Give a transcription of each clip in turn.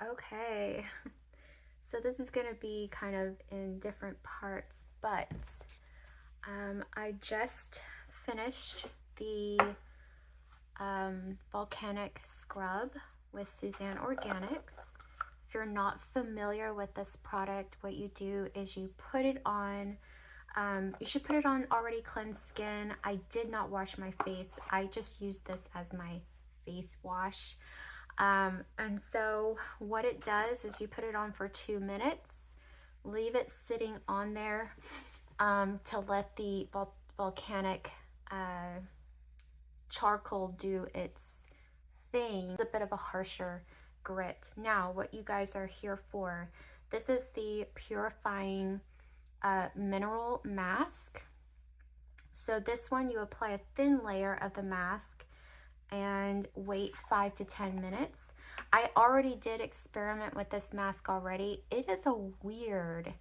Okay. So this is going to be kind of in different parts, but I just finished the volcanic scrub with Suzanne Organics. If you're not familiar with this product, what you do is you put it on. You should put it on already cleansed skin. I did not wash my face. I just used this as my face wash. And so what it does is you put it on for 2 minutes, leave it sitting on there to let the volcanic charcoal do its thing. It's a bit of a harsher grit. Now, what you guys are here for, this is the purifying mineral mask. So this one, you apply a thin layer of the mask and wait 5 to 10 minutes. I already did experiment with this mask already. It is a weird,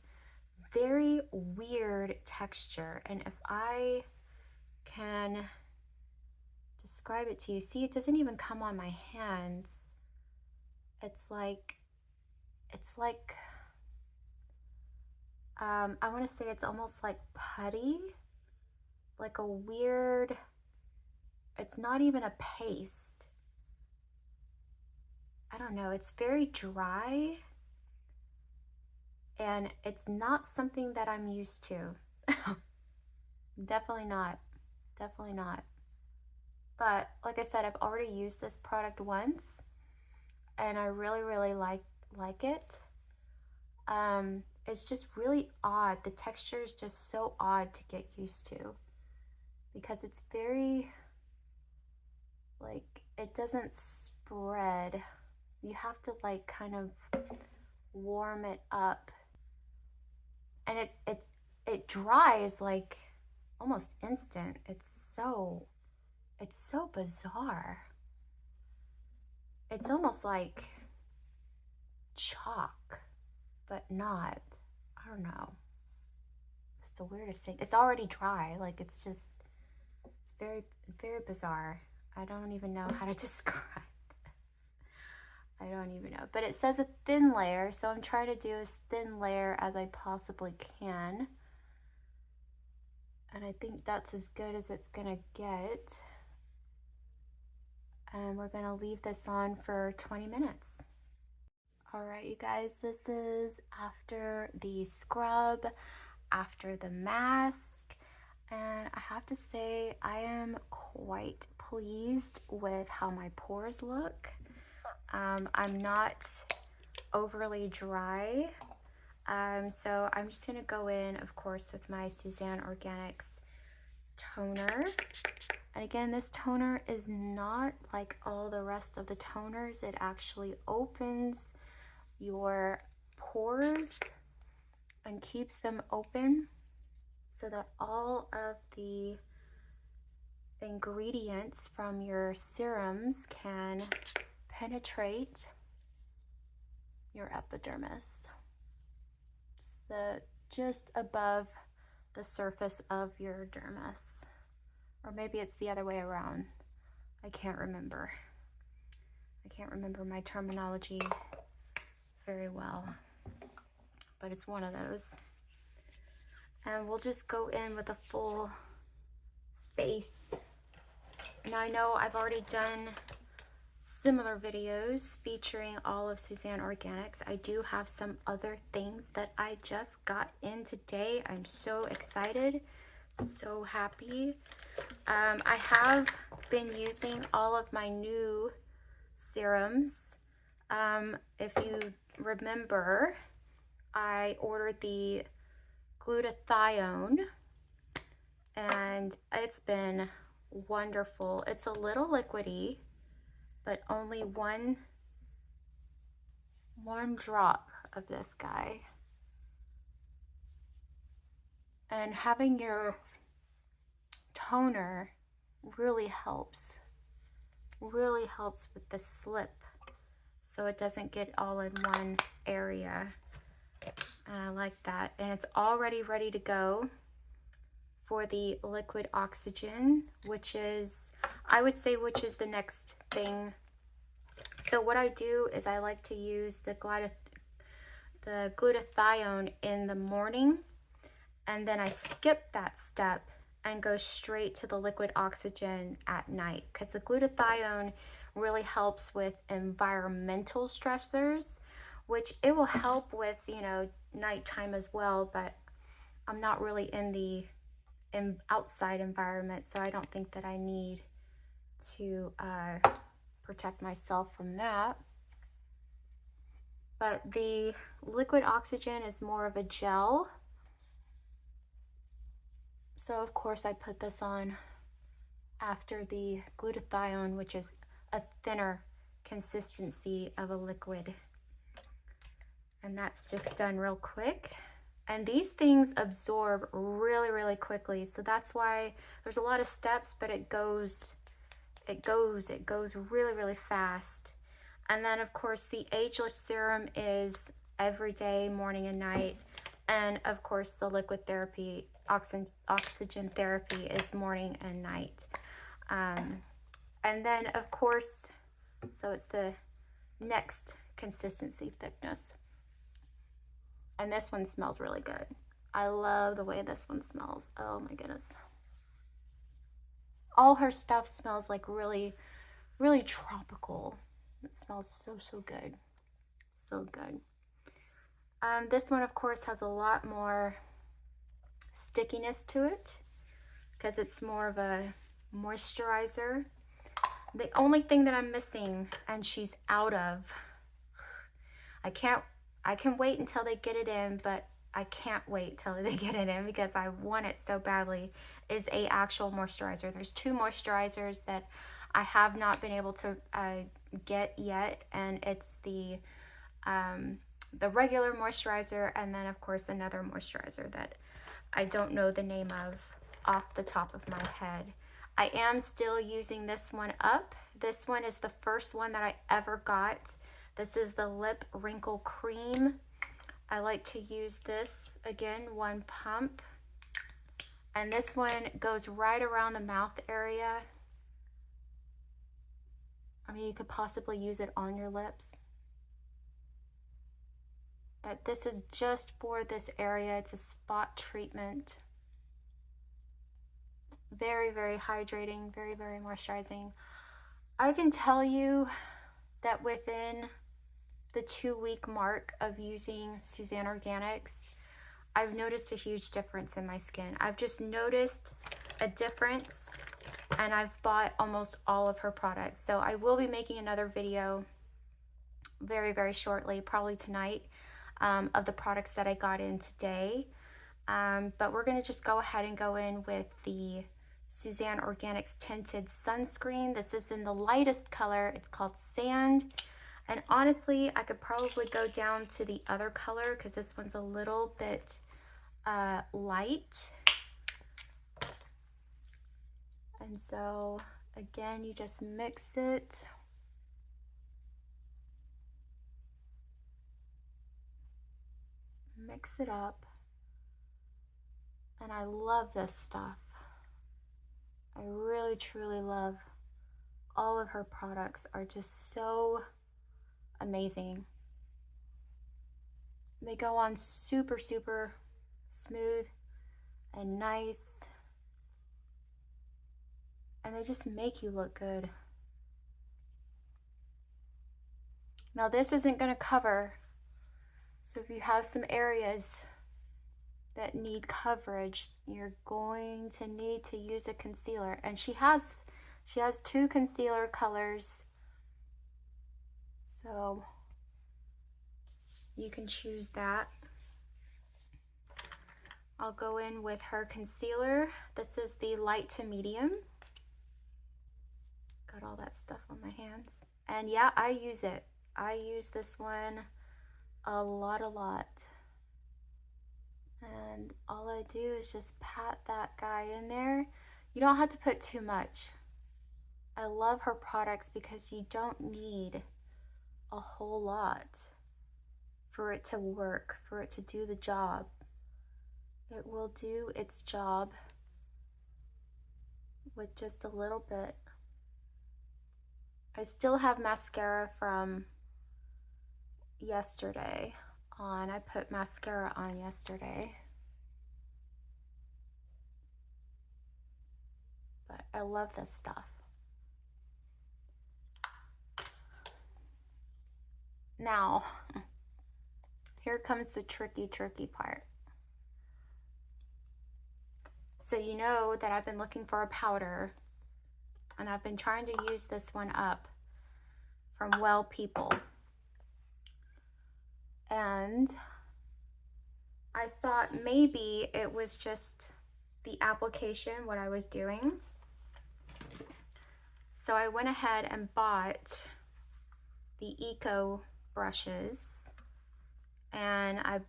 very weird texture. And if I can describe it to you, see, it doesn't even come on my hands. It's like I want to say it's almost like putty, like a weird, it's not even a paste. I don't know, it's very dry and it's not something that I'm used to. Definitely not, definitely not. But like I said, I've already used this product once and I really like it. It's just really odd. The texture is just so odd to get used to because it's very, like, it doesn't spread. You have to like kind of warm it up, and it dries like almost instant. It's so bizarre. It's almost like chalk, but not. I don't know. It's the weirdest thing. It's already dry. Like it's very bizarre. I don't even know how to describe this. I don't even know. But it says a thin layer, so I'm trying to do as thin layer as I possibly can. And I think that's as good as it's gonna get. And we're gonna leave this on for 20 minutes. All right, you guys, this is after the scrub, after the mask, and I have to say I am quite pleased with how my pores look. I'm not overly dry, so I'm just gonna go in, of course, with my Suzanne Organics toner. And again, this toner is not like all the rest of the toners. It actually opens your pores and keeps them open so that all of the ingredients from your serums can penetrate your epidermis. It's just above the surface of your dermis. Or maybe it's the other way around. I can't remember. I can't remember my terminology very well, but it's one of those. And we'll just go in with a full face. Now I know I've already done similar videos featuring all of Suzanne Organics. I do have some other things that I just got in today. I'm so excited, so happy. I have been using all of my new serums. If you remember, I ordered the glutathione and it's been wonderful. It's a little liquidy, but only one drop of this guy. And having your toner really helps with the slip, so it doesn't get all in one area. And I like that. And it's already ready to go for the liquid oxygen, which is, I would say, which is the next thing So what I do is I like to use the glutathione in the morning, and then I skip that step and go straight to the liquid oxygen at night, because the glutathione really helps with environmental stressors, which it will help with, you know, nighttime as well, but I'm not really in the outside environment, so I don't think that I need to protect myself from that. But the liquid oxygen is more of a gel. So of course I put this on after the glutathione, which is a thinner consistency of a liquid. And that's just done real quick. And these things absorb really, really quickly. So that's why there's a lot of steps, but it goes really, really fast. And then of course the ageless serum is every day, morning and night. And of course the liquid therapy, oxygen therapy, is morning and night. And then of course, so it's the next consistency thickness. And this one smells really good. I love the way this one smells. Oh my goodness. All her stuff smells like really, really tropical. It smells so, so good. So good. This one, of course, has a lot more stickiness to it because it's more of a moisturizer. The only thing that I'm missing, and she's out of, I can wait until they get it in, but I can't wait till they get it in because I want it so badly, is a actual moisturizer. There's two moisturizers that I have not been able to get yet, and it's the regular moisturizer, and then of course another moisturizer that I don't know the name of off the top of my head. I am still using this one up. This one is the first one that I ever got. This is the Lip Wrinkle Cream. I like to use this, again, one pump. And this one goes right around the mouth area. I mean, you could possibly use it on your lips. But this is just for this area. It's a spot treatment. Very, very hydrating, very, very moisturizing. I can tell you that within the 2-week mark of using Suzanne Organics, I've noticed a huge difference in my skin. I've just noticed a difference, and I've bought almost all of her products. So I will be making another video very, very shortly, probably tonight, of the products that I got in today. But we're gonna just go ahead and go in with the Suzanne Organics Tinted Sunscreen. This is in the lightest color. It's called Sand. And honestly, I could probably go down to the other color because this one's a little bit light. And so, again, you just mix it. Mix it up. And I love this stuff. I really, truly love all of her products. Are just so amazing. They go on super, super smooth and nice. And they just make you look good. Now this isn't going to cover. So if you have some areas that need coverage, you're going to need to use a concealer. And she has 2 concealer colors, so you can choose that. I'll go in with her concealer. This is the light to medium. Got all that stuff on my hands. And yeah, I use it. I use this one a lot. And all I do is just pat that guy in there. You don't have to put too much. I love her products because you don't need a whole lot for it to work, for it to do the job. It will do its job with just a little bit. I still have mascara from yesterday on. I put mascara on yesterday. But I love this stuff. Now, here comes the tricky part. So you know that I've been looking for a powder, and I've been trying to use this one up from Well People. And I thought maybe it was just the application, what I was doing. So I went ahead and bought the Eco brushes, and I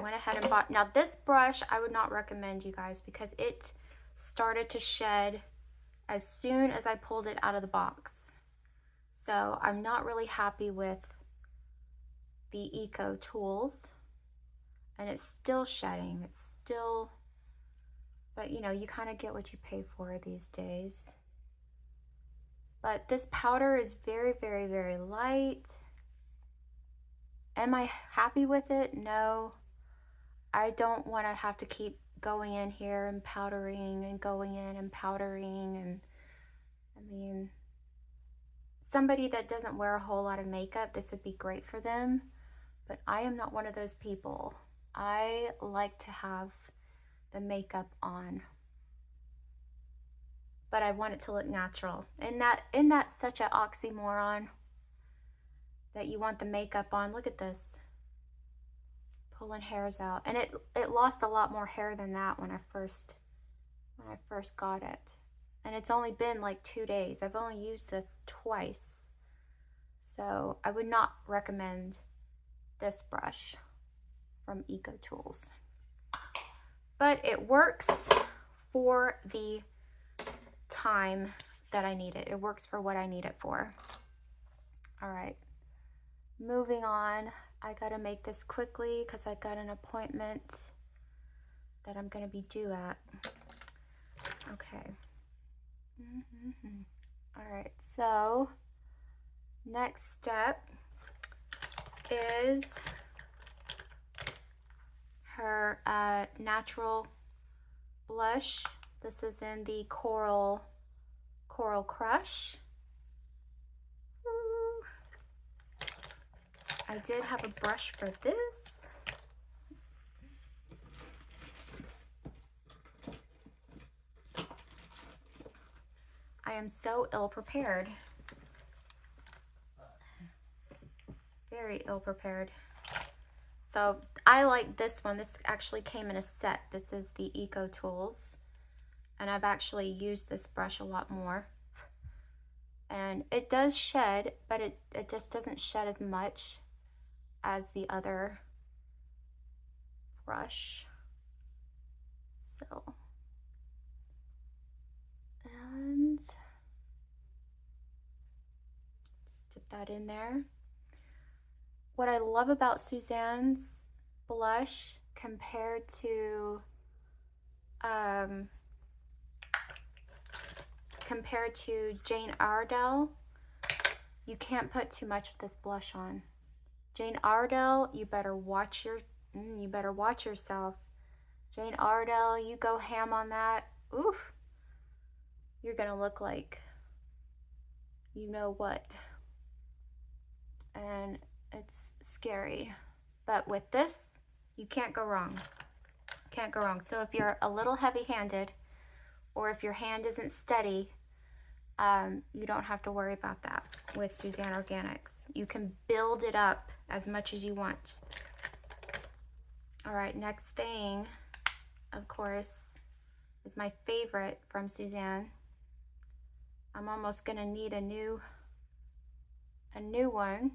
went ahead and bought, now this brush I would not recommend, you guys, because it started to shed as soon as I pulled it out of the box. So I'm not really happy with the Eco tools, and it's still shedding. It's still, but you know, you kind of get what you pay for these days. But this powder is very, very, very light. Am I happy with it? No. I don't want to have to keep going in here and powdering and going in and powdering. And I mean, somebody that doesn't wear a whole lot of makeup, this would be great for them. But I am not one of those people. I like to have the makeup on, but I want it to look natural. And that's such an oxymoron, that you want the makeup on. Look at this, pulling hairs out. And it lost a lot more hair than that when I first got it. And it's only been like 2 days. I've only used this twice. So I would not recommend this brush from Eco Tools. But it works for the time that I need it. It works for what I need it for. All right, moving on. I gotta make this quickly because I got an appointment that I'm gonna be due at. Okay. All right, so next step is her natural blush. This is in the Coral Crush. I did have a brush for this. I am so ill prepared. Very ill prepared. So I like this one. This actually came in a set. This is the Eco Tools. And I've actually used this brush a lot more. And it does shed, but it just doesn't shed as much as the other brush. So, and just dip that in there. What I love about Suzanne's blush compared to Jane Iredale, you can't put too much of this blush on. Jane Iredale, you better watch yourself. Jane Iredale, you go ham on that. Oof, you're gonna look like you know what. And it's scary. But with this, you can't go wrong. Can't go wrong. So if you're a little heavy-handed, or if your hand isn't steady, you don't have to worry about that with Suzanne Organics. You can build it up as much as you want. All right, next thing, of course, is my favorite from Suzanne. I'm almost gonna need a new one.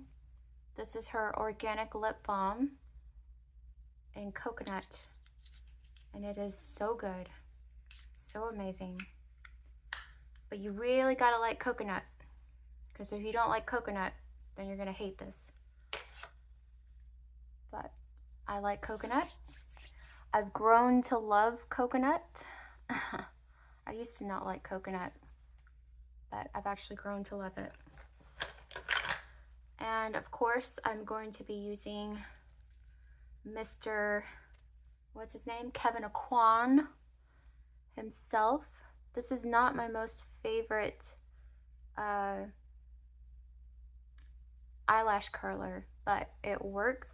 This is her organic lip balm in coconut, and it is so good, so amazing. But you really gotta like coconut, because if you don't like coconut, then you're gonna hate this. But I like coconut. I've grown to love coconut. I used to not like coconut, but I've actually grown to love it. And of course, I'm going to be using Mr. what's his name? Kevin Aquan himself. This is not my most favorite eyelash curler, but it works.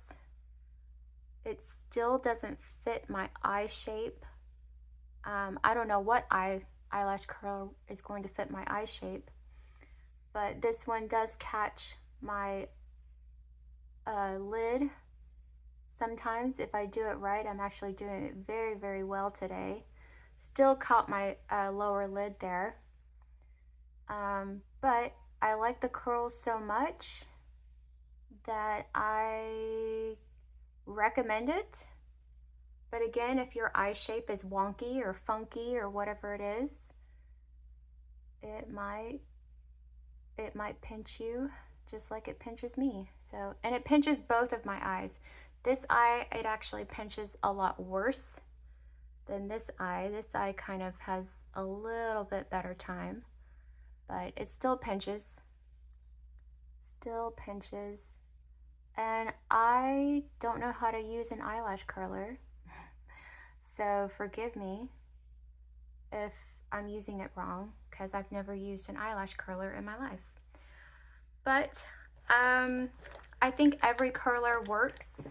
It still doesn't fit my eye shape. I don't know what eyelash curl is going to fit my eye shape, but this one does catch my lid. Sometimes if I do it right, I'm actually doing it very, very well today. Still caught my lower lid there. But I like the curls so much that I recommend it. But again, if your eye shape is wonky or funky or whatever it is, it might pinch you just like it pinches me. So, and it pinches both of my eyes. This eye, it actually pinches a lot worse than this eye. This eye kind of has a little bit better time, but it still pinches. Still pinches. And I don't know how to use an eyelash curler. So forgive me if I'm using it wrong, because I've never used an eyelash curler in my life. But I think every curler works.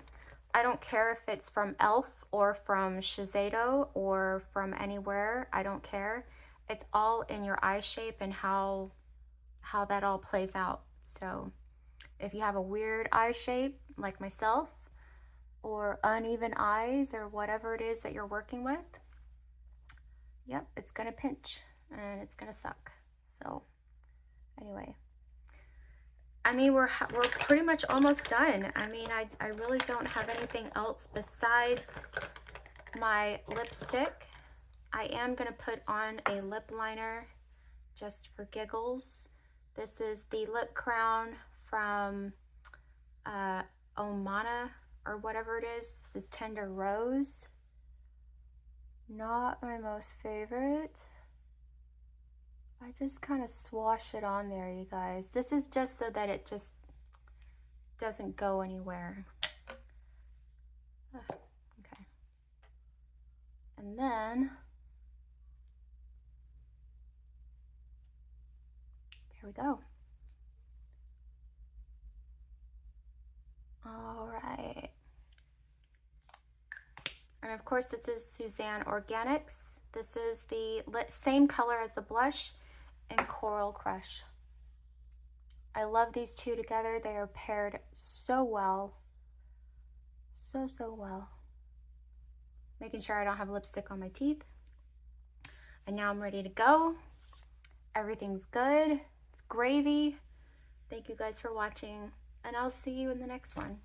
I don't care if it's from e.l.f. or from Shiseido or from anywhere. I don't care. It's all in your eye shape and how that all plays out. So if you have a weird eye shape like myself, or uneven eyes, or whatever it is that you're working with, yep, it's gonna pinch and it's gonna suck. So anyway, I mean, we're pretty much almost done. I mean, I really don't have anything else besides my lipstick. I am gonna put on a lip liner just for giggles. This is the lip crown from Omana or whatever it is. This is Tender Rose. Not my most favorite. I just kind of swash it on there, you guys. This is just so that it just doesn't go anywhere. Okay. And then, there we go. All right. And of course, this is Suzanne Organics. This is the same color as the blush in Coral Crush. I love these two together. They are paired so well. So well. Making sure I don't have lipstick on my teeth. And now I'm ready to go. Everything's good. It's gravy. Thank you guys for watching, and I'll see you in the next one.